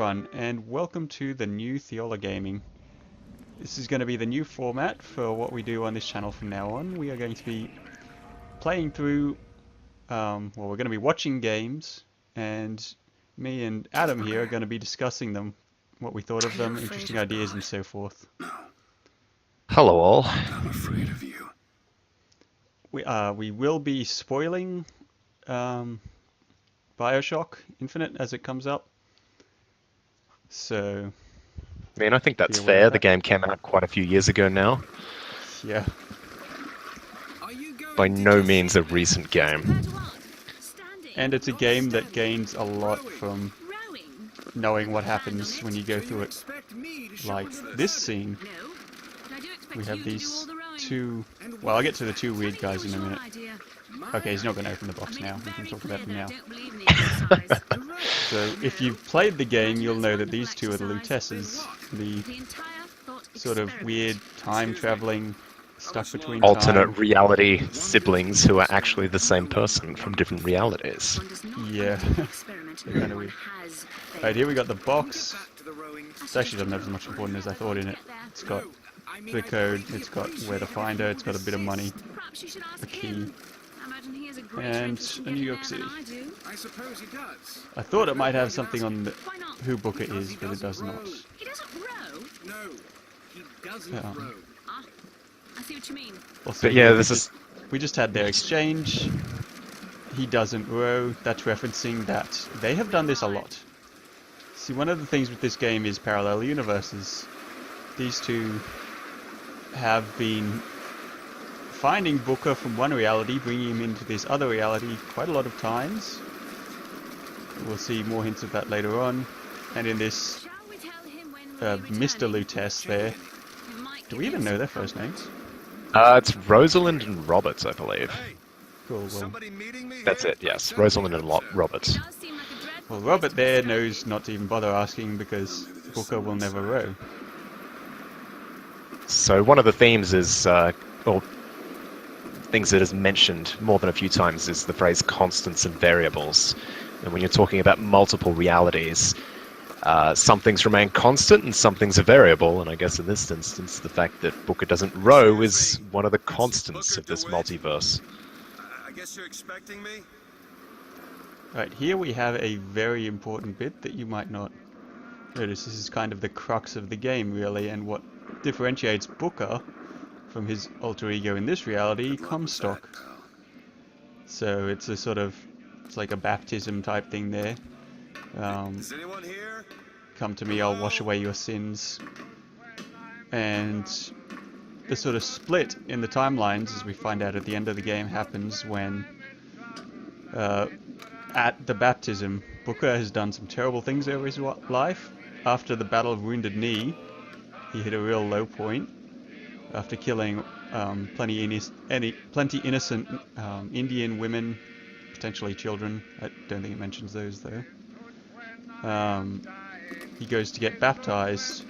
everyone, and welcome to the new Theola Gaming. This is going to be the new format for what we do on this channel from now on. We are going to be playing through, we're going to be watching games, and me and Adam here are going to be discussing them, what we thought of them, interesting ideas and so forth. Hello all. I'm afraid of you. We will be spoiling Bioshock Infinite as it comes up. So, I mean, I think that's be aware of fair. The that. game came out quite a few years ago now. Yeah. By no means a recent game. And it's a game that gains a lot from knowing what happens when you go through it. Like this scene, we have these two, well, I'll get to the two weird guys in a minute. Okay, he's not going to open the box now, we can talk about them now. So if you've played the game, you'll know that these two are the Lutesses, the sort of weird time-traveling, stuck between Alternate time. reality siblings who are actually the same person from different realities. Yeah, they're kind of weird. Right, here we got the box. It actually doesn't have as much important as I thought in it. It's got the code, it's got where to find her, it's got a bit of money, a key, and a New York City. I thought it might have something on the, who Booker is, but it does not. He doesn't row? No, he doesn't row. I see what you mean. Also, But yeah, we just had their exchange. He doesn't row. That's referencing that they have done this a lot. See, one of the things with this game is parallel universes. These two have been finding Booker from one reality, bringing him into this other reality quite a lot of times. We'll see more hints of that later on. And in this Mr. Lutess there, do we even know their first names? It's Rosalind and Roberts, I believe. Cool, well, That's it, yes. Rosalind and Roberts. well, Robert there knows not to even bother asking because Booker will never row. So one of the themes is, or things that is mentioned more than a few times, is the phrase constants and variables. And when you're talking about multiple realities, some things remain constant and some things are variable, and I guess in this instance the fact that Booker doesn't row is one of the constants of this multiverse. I guess you're expecting me? Right, here we have a very important bit that you might not notice. This is kind of the crux of the game, really, and what differentiates Booker from his alter ego in this reality, Comstock. So it's a sort of, it's like a baptism type thing there. Is anyone here? Come to me, I'll wash away your sins. And the sort of split in the timelines, as we find out at the end of the game, happens when at the baptism, Booker has done some terrible things over his life. After the Battle of Wounded Knee, he hit a real low point after killing plenty innocent Indian women, potentially children. I don't think it mentions those though. He goes to get baptized.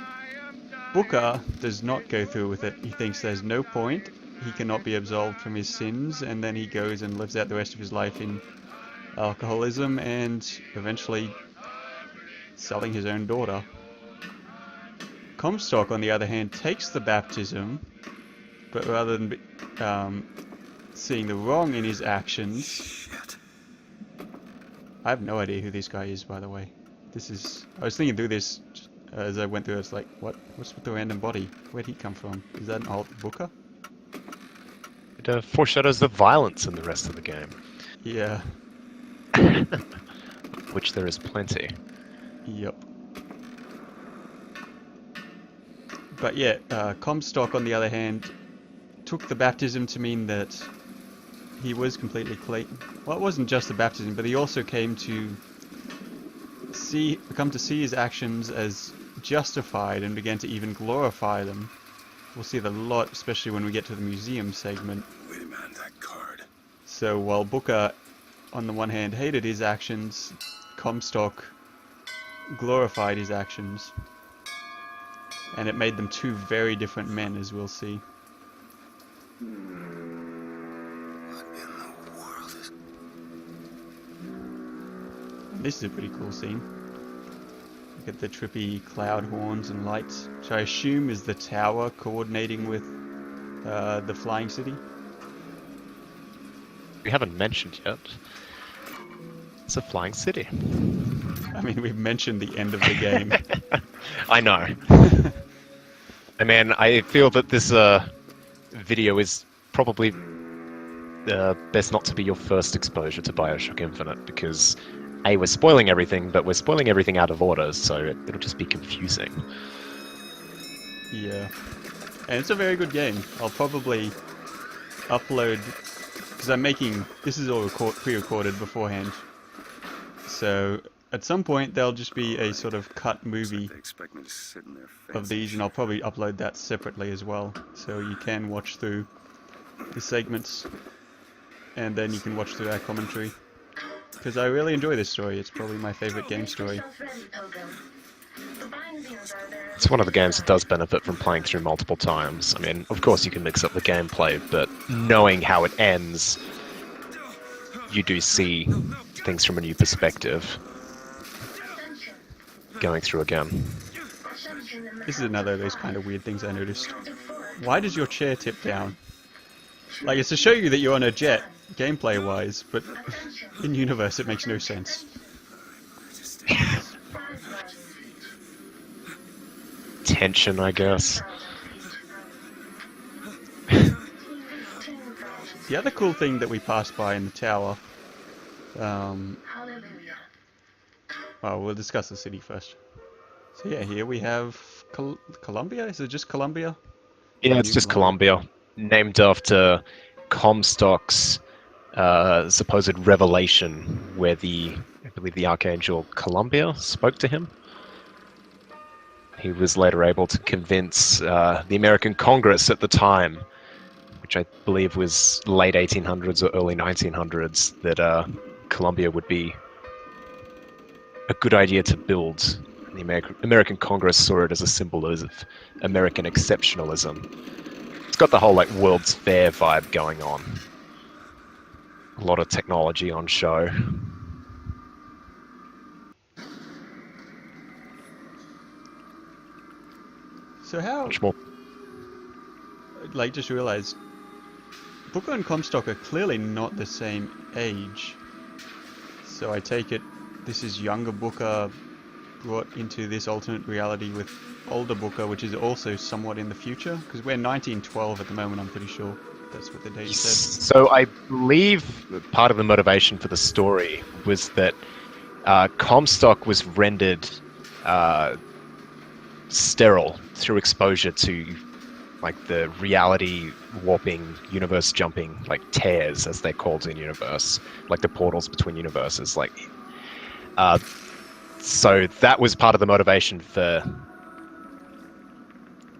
Booker does not go through with it. He thinks there's no point, he cannot be absolved from his sins, and then he goes and lives out the rest of his life in alcoholism and eventually selling his own daughter. Comstock, on the other hand, takes the baptism, but rather than seeing the wrong in his actions... Shit. I have no idea who this guy is, by the way. I was thinking through this as I went through. It's like, what's with the random body? Where'd he come from? Is that an alt Booker? It foreshadows the violence in the rest of the game, Yeah. which there is plenty. Yep. But yeah, Comstock, on the other hand, took the baptism to mean that he was completely clean. Well, it wasn't just the baptism, but he also came to come to see his actions as justified and began to even glorify them. We'll see that a lot, especially when we get to the museum segment. Wait a minute, that card. So while Booker, on the one hand, hated his actions, Comstock glorified his actions. And it made them two very different men, as we'll see. What in the world is... This is a pretty cool scene. Look at the trippy cloud horns and lights, which I assume is the tower coordinating with the flying city. We haven't mentioned yet. It's a flying city. I mean, we've mentioned the end of the game. I know. I mean, I feel that this video is probably best not to be your first exposure to Bioshock Infinite, because A, we're spoiling everything, but we're spoiling everything out of order, so it'll just be confusing. Yeah. And it's a very good game. I'll probably upload, because I'm making, this is all pre-recorded beforehand. So at some point there'll just be a sort of cut movie They expect me to sit in their of these, and I'll probably upload that separately as well. So you can watch through the segments, and then you can watch through our commentary. Because I really enjoy this story. It's probably my favorite game story. It's one of the games that does benefit from playing through multiple times. I mean, of course you can mix up the gameplay, but knowing how it ends, you do see things from a new perspective going through again. This is another of those kind of weird things I noticed. Why does your chair tip down? Like, it's to show you that you're on a jet, gameplay-wise, but in universe it makes no sense. Tension, I guess. The other cool thing that we passed by in the tower, well, we'll discuss the city first. So yeah, here we have Columbia? Is it just Columbia? Yeah, it's just Columbia, named after Comstock's supposed revelation, where I believe the Archangel Columbia spoke to him. He was later able to convince the American Congress at the time, which I believe was late 1800s or early 1900s, that Columbia would be a good idea to build. The American Congress saw it as a symbol of American exceptionalism. It's got the whole like World's Fair vibe going on. A lot of technology on show. So how, Much more. like, just realized, Booker and Comstock are clearly not the same age. So I take it this is younger Booker brought into this alternate reality with older Booker, which is also somewhat in the future, because we're 1912 at the moment, I'm pretty sure. That's what the date said. So I believe part of the motivation for the story was that Comstock was rendered sterile through exposure to like the reality warping, universe jumping, like tears as they're called in universe, like the portals between universes. Like, so that was part of the motivation for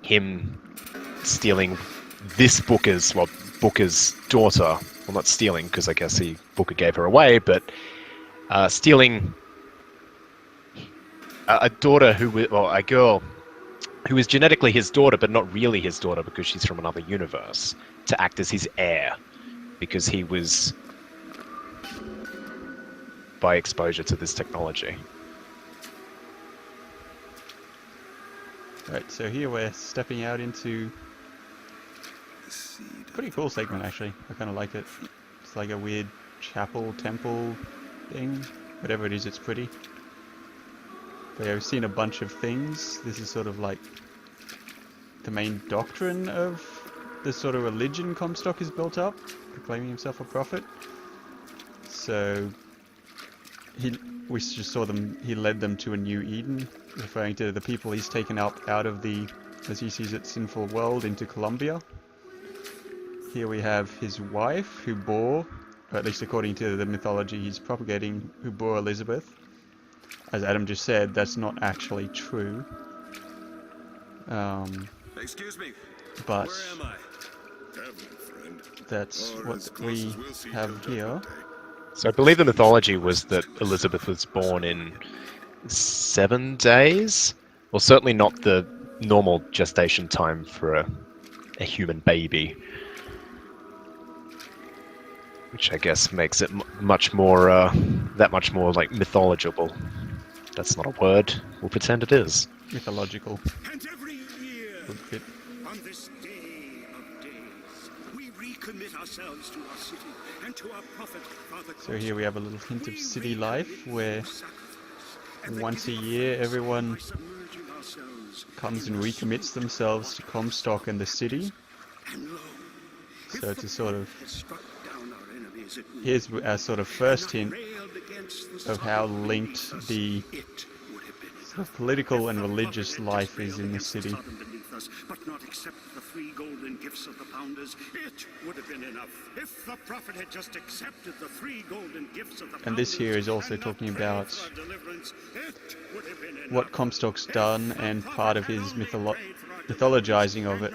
him stealing this Booker's daughter. Well, not stealing, because I guess Booker gave her away, but stealing a daughter a girl who is genetically his daughter, but not really his daughter because she's from another universe, to act as his heir, because he was by exposure to this technology. Right, so here we're stepping out into pretty cool segment actually. I kind of like it. It's like a weird chapel, temple thing. Whatever it is, it's pretty. But yeah, we've seen a bunch of things. This is sort of like the main doctrine of the sort of religion Comstock is built up, proclaiming himself a prophet. So we just saw them, he led them to a new Eden, referring to the people he's taken up out of the, as he sees it, sinful world into Columbia. Here we have his wife, who bore, or at least according to the mythology he's propagating, who bore Elizabeth. As Adam just said, that's not actually true. Excuse me. But Where am I? Friend. that's what we have here. So I believe the mythology was that Elizabeth was born in 7 days, well, certainly not the normal gestation time for a human baby, which I guess makes it much more that much more like mythological. That's not a word. We'll pretend it is. Mythological. And every year, Good fit. on this day of days, we recommit ourselves to our city and to our prophet, Father So here we have a little hint of city life where once a year everyone comes and recommits themselves to Comstock and the city. So it's a sort of, here's our sort of first hint of how linked the sort of political and religious life is in the city. But not accept the 3 golden gifts of the founders, it would have been enough. If the prophet had just accepted the 3 golden gifts of the founders, And this here is also talking about what what Comstock's done and part of his mythologizing of it.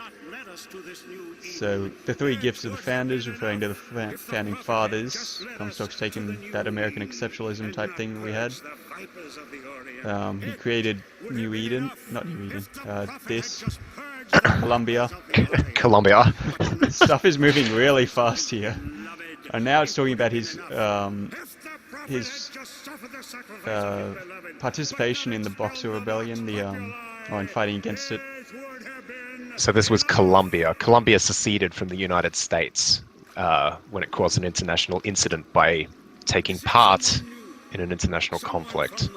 So the 3 gifts of the founders, referring to the founding fathers. Comstock's taken that American exceptionalism type thing we had. He created New Eden, not New Eden, this, Columbia. Columbia. Stuff is moving really fast here. And now it's talking about his participation in the Boxer Rebellion, or in fighting against it. So this was Colombia. Colombia seceded from the United States when it caused an international incident by taking part in an international conflict.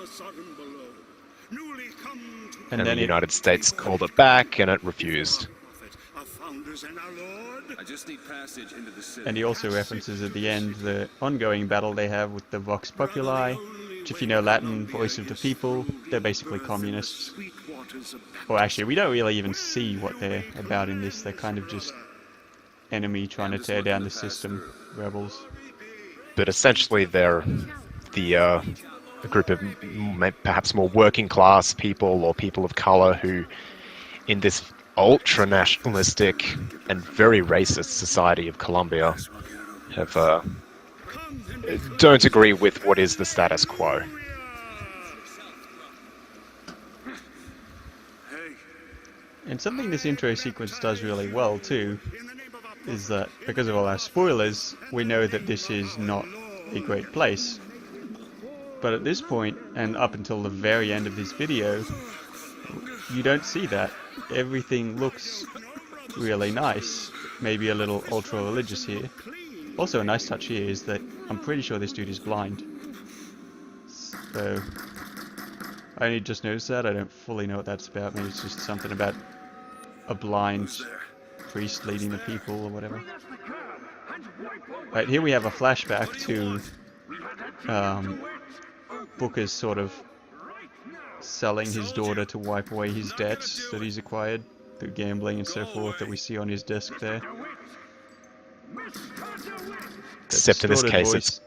And then the United States called it back, and it refused. And he also references at the end the ongoing battle they have with the Vox Populi, which, if you know Latin, voice of the people, they're basically communists. Or actually, we don't really even see what they're about in this. They're kind of just enemy trying to tear down the system, rebels. But essentially they're a group of perhaps more working class people or people of color who, in this ultra-nationalistic and very racist society of Colombia, don't agree with what is the status quo. And something this intro sequence does really well too is that because of all our spoilers, we know that this is not a great place. But at this point, and up until the very end of this video, you don't see that. Everything looks really nice. Maybe a little ultra-religious here. Also a nice touch here is that I'm pretty sure this dude is blind. So I only just noticed that. I don't fully know what that's about. Maybe it's just something about a blind priest leading the people or whatever. Right, here we have a flashback to Booker's sort of selling his daughter to wipe away his debts that he's acquired through gambling and so forth that we see on his desk there. Except in this case it's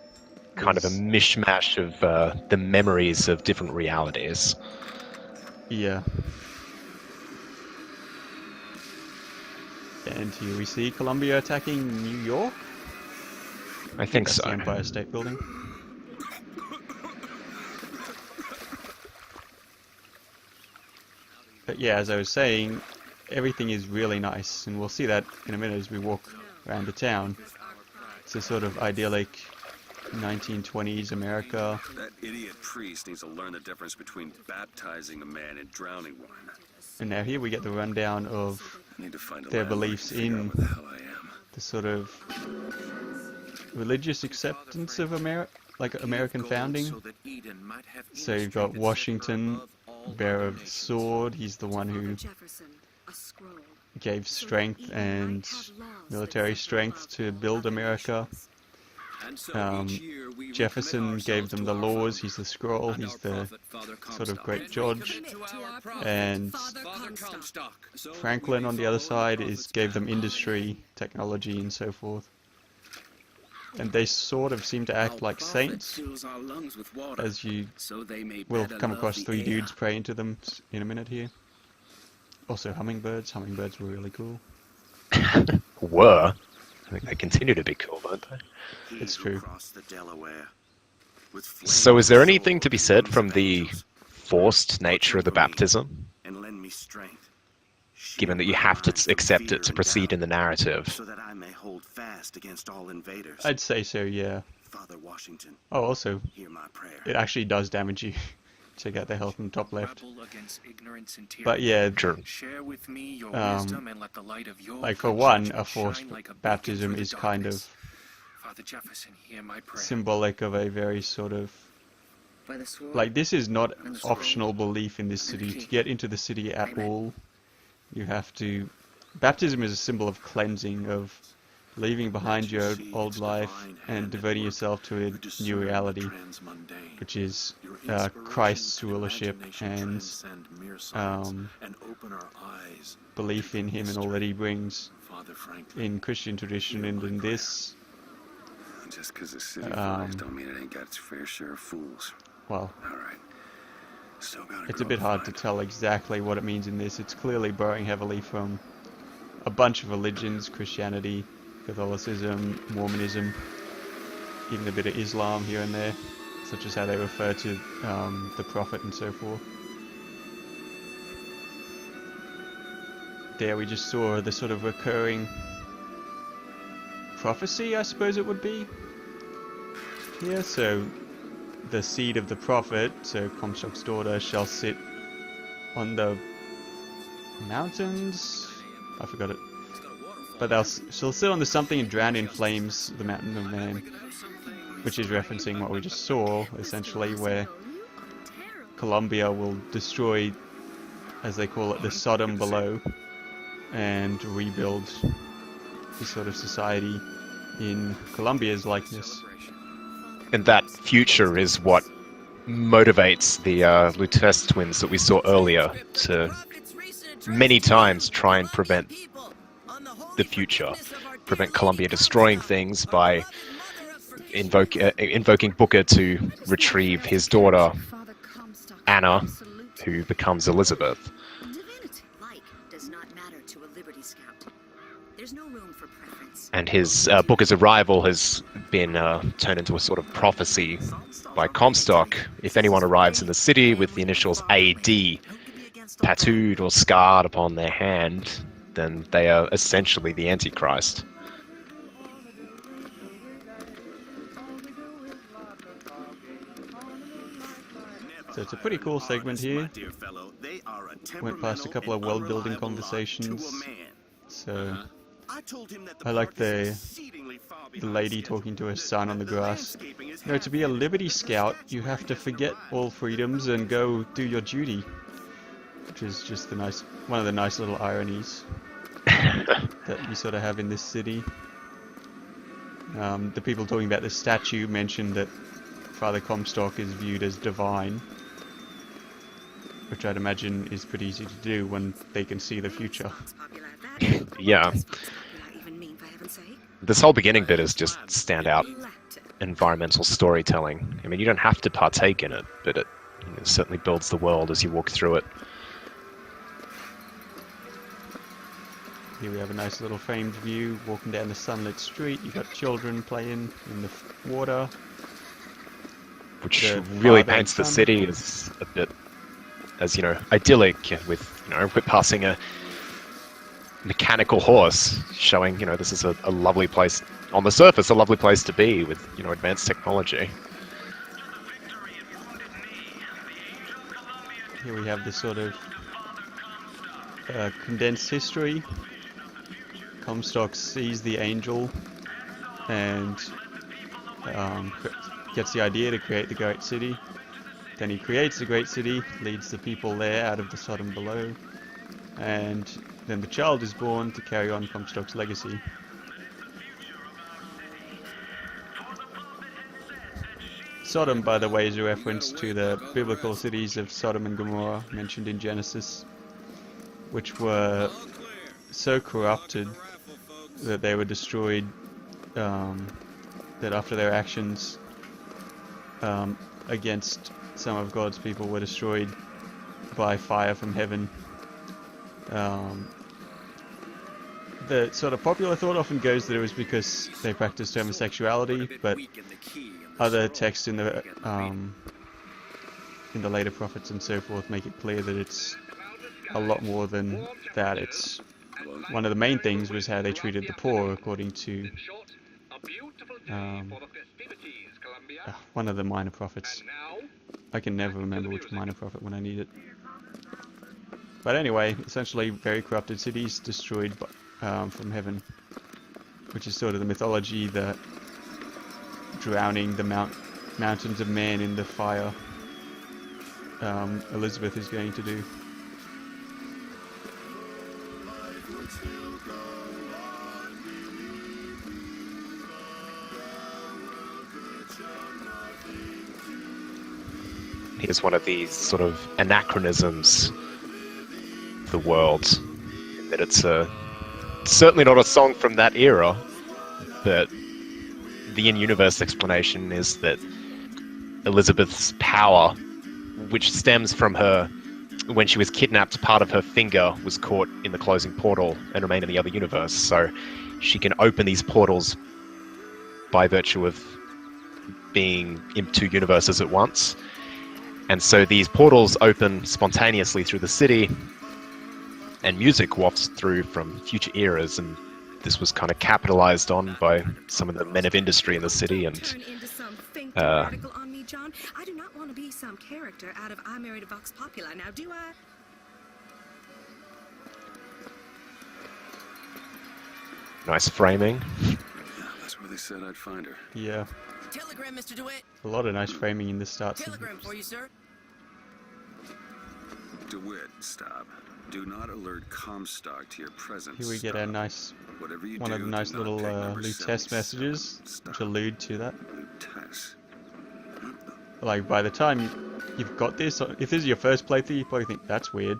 kind of a mishmash of the memories of different realities. Yeah. And here we see Columbia attacking New York. I think That's so. the Empire State Building. But yeah, as I was saying, everything is really nice, and we'll see that in a minute as we walk around the town. It's a sort of idyllic 1920s America. That idiot priest needs to learn the difference between baptizing a man and drowning one. And now here we get the rundown of I need to find a their landmark beliefs and figure out in where the hell I am. the sort of religious acceptance of American founding. So you've got Washington, bearer of the sword. He's the one who gave strength and military strength to build America. Jefferson gave them the laws. He's the scroll. He's the sort of great judge. And Franklin on the other side gave them industry, technology, and so forth. And they sort of seem to act like saints, as you will come across 3 dudes praying to them in a minute here. Also hummingbirds. Hummingbirds were really cool. Were? I think they continue to be cool, don't they? It's true. So is there anything to be said from the forced nature of the baptism? Given that you have to accept it to proceed in the narrative. So that I may hold fast against all invaders. I'd say so, yeah. Father Washington, Oh, also, hear my prayer. it actually does damage you. Check out the health in the top left. Rebel against ignorance and tyranny. But yeah, Sure. Share with me your wisdom and let the light of your like for good one, a judgment forced shine like a beacon baptism through the is kind darkness. of Father Jefferson, hear my prayer. symbolic of a very sort of, By the sword. like, this is not And the scroll. optional belief in this And the city. key. To get into the city at Amen. all, you have to... Baptism is a symbol of cleansing, of leaving behind your old life and devoting yourself to a new reality, which is Christ's rulership and belief in him and all that he brings in Christian tradition. And in this, Just because the city flies don't mean it ain't got its fair share of fools. well, All right. Still gotta it's a grow bit the hard to fight. tell exactly what it means in this. It's clearly borrowing heavily from a bunch of religions: Christianity, Catholicism, Mormonism, even a bit of Islam here and there, such as how they refer to the Prophet and so forth. There we just saw the sort of recurring prophecy, I suppose it would be. Yeah, so the seed of the Prophet, so Comstock's daughter, shall sit on the mountains. I forgot it. But she'll sit on the something and drown in flames the mountain of man, which is referencing what we just saw, essentially, where Columbia will destroy, as they call it, the Sodom below, and rebuild this sort of society in Columbia's likeness. And that future is what motivates the Lutece twins that we saw earlier to many times try and prevent the future, prevent Columbia destroying things by invoking Booker to retrieve his daughter, Anna, who becomes Elizabeth. Like does not matter to a Liberty Scout. There's no room for preference. And his Booker's arrival has been turned into a sort of prophecy by Comstock. If anyone arrives in the city with the initials AD tattooed or scarred upon their hand, then they are essentially the Antichrist. So it's a pretty cool segment here. Went past a couple of world-building conversations. So I like the lady talking to her son on the grass. No, to be a Liberty Scout, you have to forget all freedoms and go do your duty. Which is just one of the nice little ironies that you sort of have in this city. The people talking about the statue mentioned that Father Comstock is viewed as divine, which I'd imagine is pretty easy to do when they can see the future. Yeah. This whole beginning bit is just standout environmental storytelling. I mean, you don't have to partake in it, but it certainly builds the world as you walk through it. Here we have a nice little framed view, walking down the sunlit street. You've got children playing in the water. Which The really father and paints the son. city as a bit, as idyllic, with we're passing a mechanical horse, showing this is a lovely place on the surface, a lovely place to be with advanced technology. Here we have this sort of condensed history. Comstock sees the angel and gets the idea to create the Great City. Then he creates the Great City, leads the people there out of the Sodom below, and then the child is born to carry on Comstock's legacy. Sodom, by the way, is a reference to the biblical cities of Sodom and Gomorrah mentioned in Genesis, which were so corrupted that they were destroyed, that after their actions against some of God's people were destroyed by fire from heaven. The sort of popular thought often goes that it was because they practiced homosexuality, but other texts in the later prophets and so forth make it clear that it's a lot more than that. It's one of the main things was how they treated the poor, according to one of the minor prophets. I can never remember which minor prophet when I need it. But anyway, essentially very corrupted cities destroyed from heaven, which is sort of the mythology that drowning the mountains of man in the fire Elizabeth is going to do. Here's one of these sort of anachronisms of the world, in that it's certainly not a song from that era, but the in-universe explanation is that Elizabeth's power, which stems from her when she was kidnapped, part of her finger was caught in the closing portal and remained in the other universe, so she can open these portals by virtue of being in two universes at once. And so these portals open spontaneously through the city, and music wafts through from future eras, and this was kind of capitalized on by some of the men of industry in the city. And John, I do not want to be some character out of I Married a Vox Populi. Now, do I? Nice framing. Yeah, that's where they said I'd find her. Yeah. Telegram, Mr. DeWitt. A lot of nice framing in this start. Telegram for you, sir. DeWitt, stop. Do not alert Comstock to your presence. Here we get a nice, one of the nice little Lutece messages, which allude to that. Lutece. Like, by the time you've got this, if this is your first playthrough, you probably think, that's weird.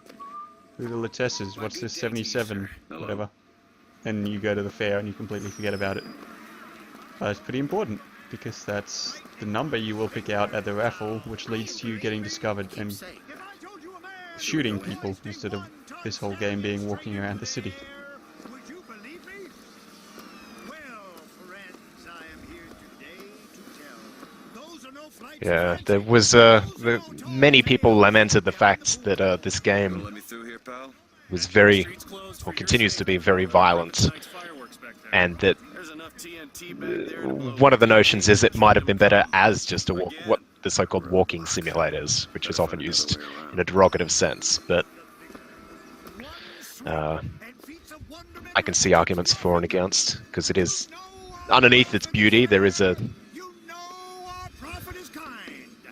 Who are the Luteces? What's this 77? Whatever. And you go to the fair and you completely forget about it. But it's pretty important, because that's the number you will pick out at the raffle, which leads to you getting discovered and shooting people, instead of this whole game being walking around the city. Would you believe me? Well, friends, I am here today to tell. Those are no flights. Yeah, there was many people lamented the fact that this game Let me through here, pal. was very, or continues to be very violent, and that one of the notions is it might have been better as just a what the so-called walking simulators, which is often used in a derogative sense, but I can see arguments for and against, because it is, underneath its beauty, there is a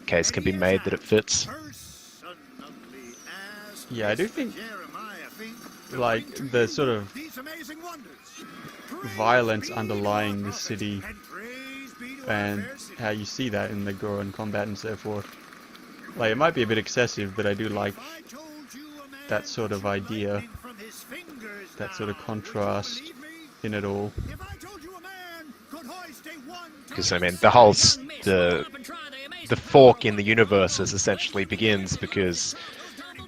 case can be made that it fits. Yeah, I do think, like, the sort of violence underlying the city and how you see that in the gore and combat and so forth. Like, it might be a bit excessive, but I do like that sort of idea, that sort of contrast in it all. Because, I mean, the whole, the fork in the universes essentially begins because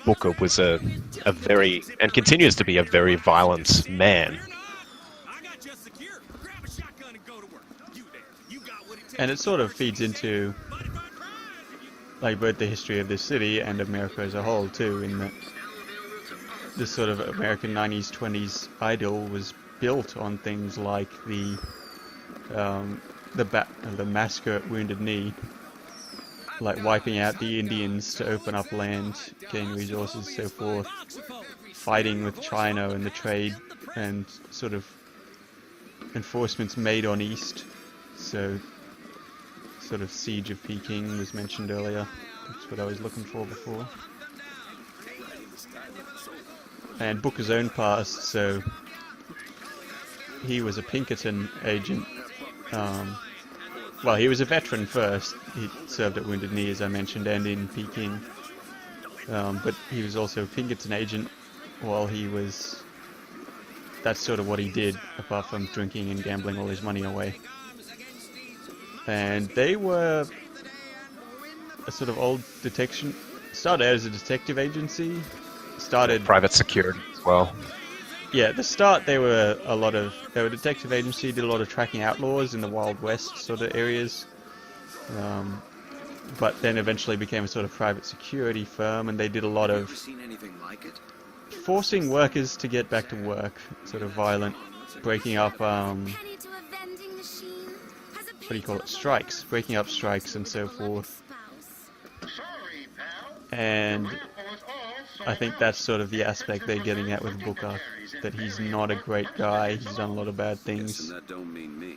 Booker was a very, and continues to be a very violent man. And it sort of feeds into, like, both the history of this city and America as a whole too, in that this sort of American 90s, 20s ideal was built on things like the massacre at Wounded Knee, like wiping out the Indians to open up land, gain resources, so forth, fighting with China and the trade and sort of enforcements made on East. So sort of Siege of Peking was mentioned earlier. That's what I was looking for before. And Booker's own past, so he was a Pinkerton agent. Well, he was a veteran first. He served at Wounded Knee, as I mentioned, and in Peking. But he was also a Pinkerton agent while he was... That's sort of what he did, apart from drinking and gambling all his money away. And they were a sort of old detection... Started out as a detective agency. Started... Private security as well. Yeah, at the start they were a detective agency, did a lot of tracking outlaws in the Wild West sort of areas. But then eventually became a sort of private security firm, and they did a lot of forcing workers to get back to work, sort of violent, breaking up, what do you call it, strikes, breaking up strikes and so forth. And I think that's sort of the aspect they're getting at with Booker, that he's not a great guy, he's done a lot of bad things. Guessing that don't mean me.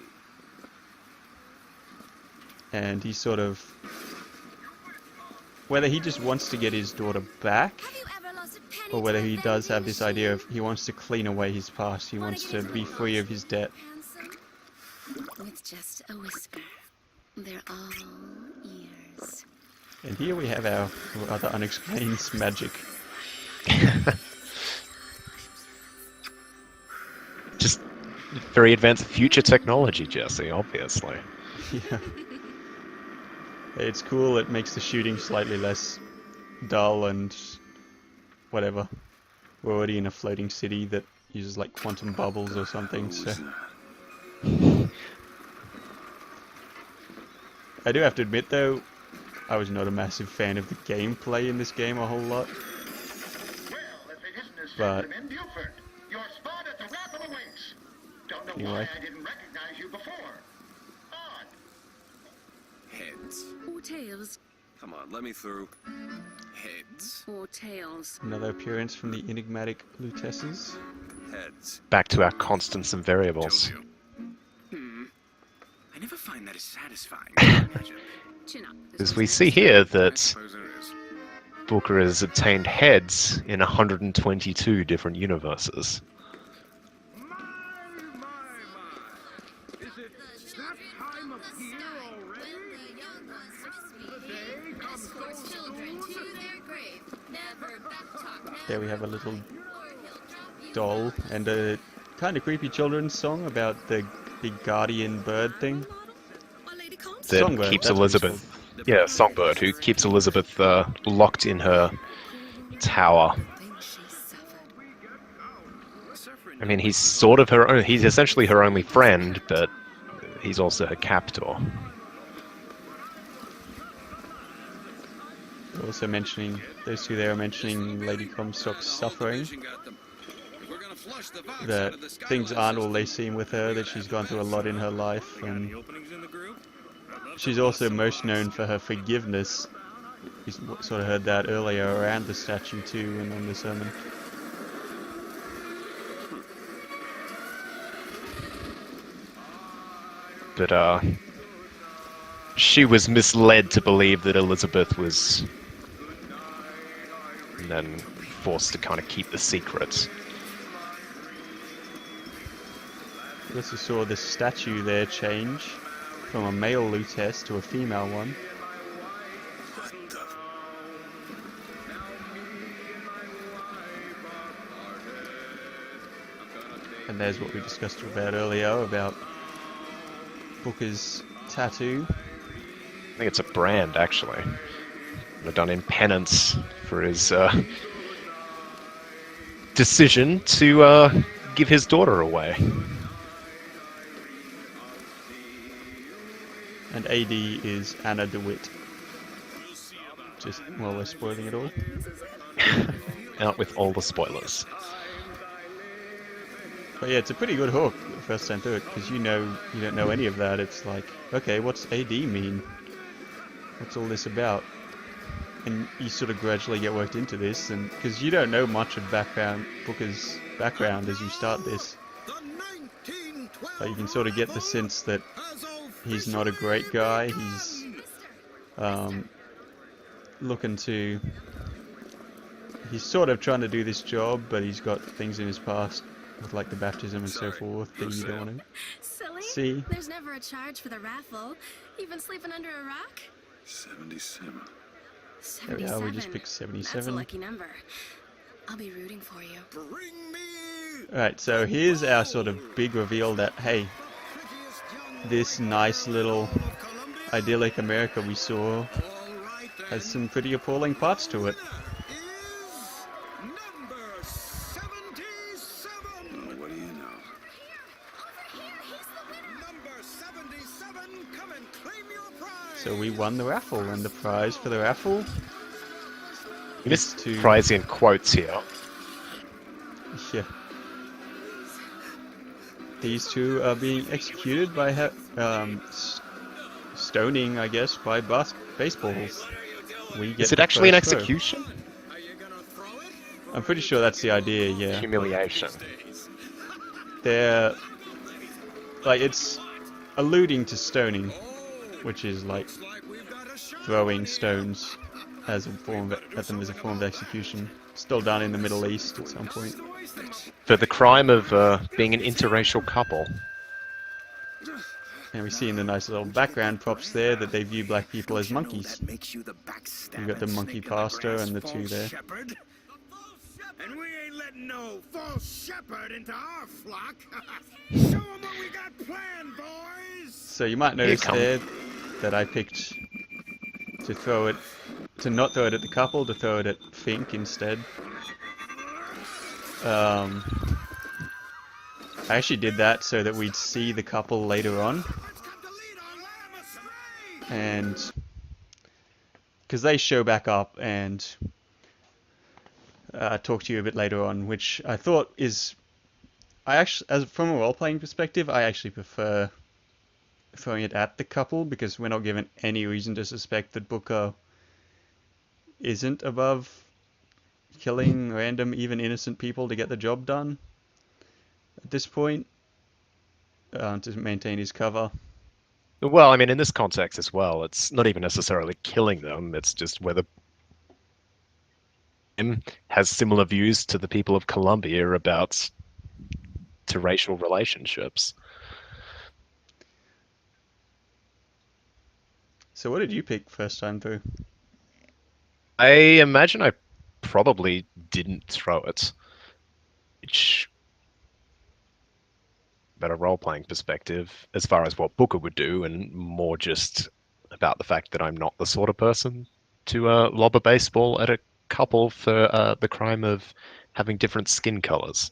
And he's sort of... whether he just wants to get his daughter back, or whether he does have this idea of he wants to clean away his past, he wants to be free of his debt. With just a whisper, they're all ears. And here we have our other unexplained magic. Just very advanced future technology, Jesse, obviously. Yeah. It's cool, it makes the shooting slightly less dull and whatever. We're already in a floating city that uses like quantum bubbles or something, so... I do have to admit though, I was not a massive fan of the gameplay in this game a whole lot. But anyway. Heads. Or tails. Come on, let me through. Heads. Or tails. Another appearance from the enigmatic Lutesses. Heads. Back to our constants and variables. I never find that as satisfying. Chin up. As we see here that Suppose it is. Booker has obtained heads in 122 different universes. Is it that time of year already? The day comes so soon. There we have a little doll and a kind of creepy children's song about the big guardian bird thing. That Songbird, keeps that's what it's Elizabeth... Yeah, Songbird, who keeps Elizabeth locked in her tower. I mean, he's sort of her own... He's essentially her only friend, but he's also her captor. Also mentioning, those two there are mentioning Lady Comstock's suffering. That things aren't all they seem with her, that she's gone through a lot in her life, and she's also most known for her forgiveness. We sort of heard that earlier around the statue too, and on the sermon. But, she was misled to believe that Elizabeth was... and then forced to kind of keep the secret. We also saw the statue there change from a male Lutess to a female one. And there's what we discussed about earlier about Booker's tattoo. I think it's a brand, actually. They're done in penance for his decision to give his daughter away. And AD is Anna DeWitt. Just more or less spoiling it all. Out with all the spoilers. But yeah, it's a pretty good hook the first time through it, because you don't know any of that. It's like, okay, what's AD mean? What's all this about? And you sort of gradually get worked into this, and because you don't know much of Booker's background as you start this, but you can sort of get the sense that he's not a great guy. He's he's sort of trying to do this job, but he's got things in his past with like the baptism and so forth that you don't want to Silly? see. There's never a charge for the raffle. You've been sleeping under a rock? 77. There we are, we just picked That's a 77. lucky number. I'll be rooting for you. Alright, so here's our sort of big reveal that, hey, this nice little idyllic America we saw has some pretty appalling parts to it. What do you know? So we won the raffle, and the prize for the raffle You missed to... prize in quotes here. Yeah. These two are being executed by stoning, I guess, by baseballs. we get Is it the actually an first throw. execution? I'm pretty sure that's the idea, yeah. Humiliation. They're... like, it's alluding to stoning, which is like throwing stones as a form of, at them as a form of execution. Still done in the Middle East at some point. For the crime of being an interracial couple. And we see in the nice little background props there that they view black people as monkeys. You've got the monkey pastor and the two there. And we ain't letting no false shepherd into our flock. Show 'em what we got planned, boys. So you might notice there that I picked to throw it, to not throw it at the couple, to throw it at Fink instead. I actually did that so that we'd see the couple later on. And because they show back up and talk to you a bit later on, which I thought is, I actually, as from a role-playing perspective, I actually prefer throwing it at the couple because we're not given any reason to suspect that Booker isn't above killing random, even innocent people to get the job done at this point, to maintain his cover. Well, I mean, in this context as well, it's not even necessarily killing them. It's just whether him has similar views to the people of Colombia about interracial relationships. So what did you pick first time through? I imagine I probably didn't throw it, which, better role-playing perspective, as far as what Booker would do, and more just about the fact that I'm not the sort of person to lob a baseball at a couple for the crime of having different skin colors.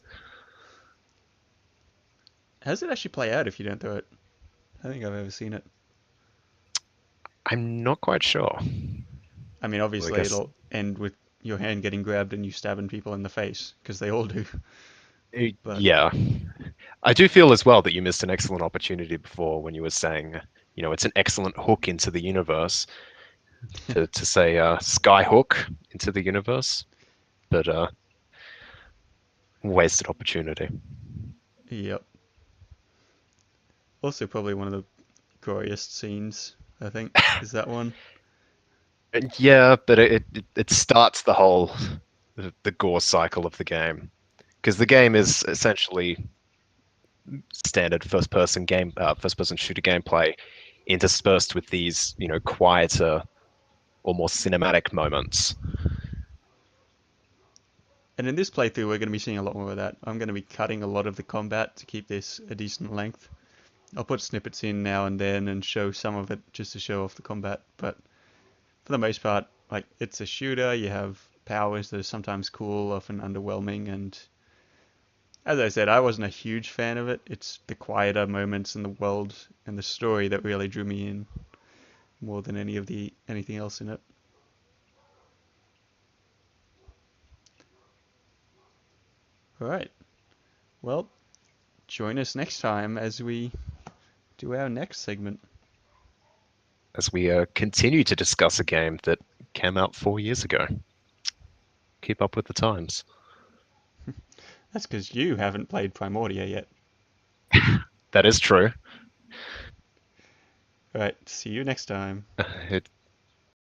How does it actually play out if you don't throw it? I don't think I've ever seen it. I'm not quite sure. I mean, obviously guess- it'll end with your hand getting grabbed and you stabbing people in the face, because they all do. But Yeah. I do feel as well that you missed an excellent opportunity before when you were saying, you know, it's an excellent hook into the universe to say sky hook into the universe, but wasted opportunity. Yep. Also, probably one of the goriest scenes, I think, is that one. And yeah, but it starts the whole the gore cycle of the game, because the game is essentially standard first person shooter gameplay interspersed with these, you know, quieter or more cinematic moments. And in this playthrough, we're going to be seeing a lot more of that. I'm going to be cutting a lot of the combat to keep this a decent length. I'll put snippets in now and then and show some of it just to show off the combat, but for the most part, like, it's a shooter, you have powers that are sometimes cool, often underwhelming, and as I said, I wasn't a huge fan of it. It's the quieter moments in the world and the story that really drew me in more than anything else in it. Alright, well, join us next time as we do our next segment. As we continue to discuss a game that came out 4 years ago. Keep up with the times. That's because you haven't played Primordia yet. That is true. Alright, see you next time. It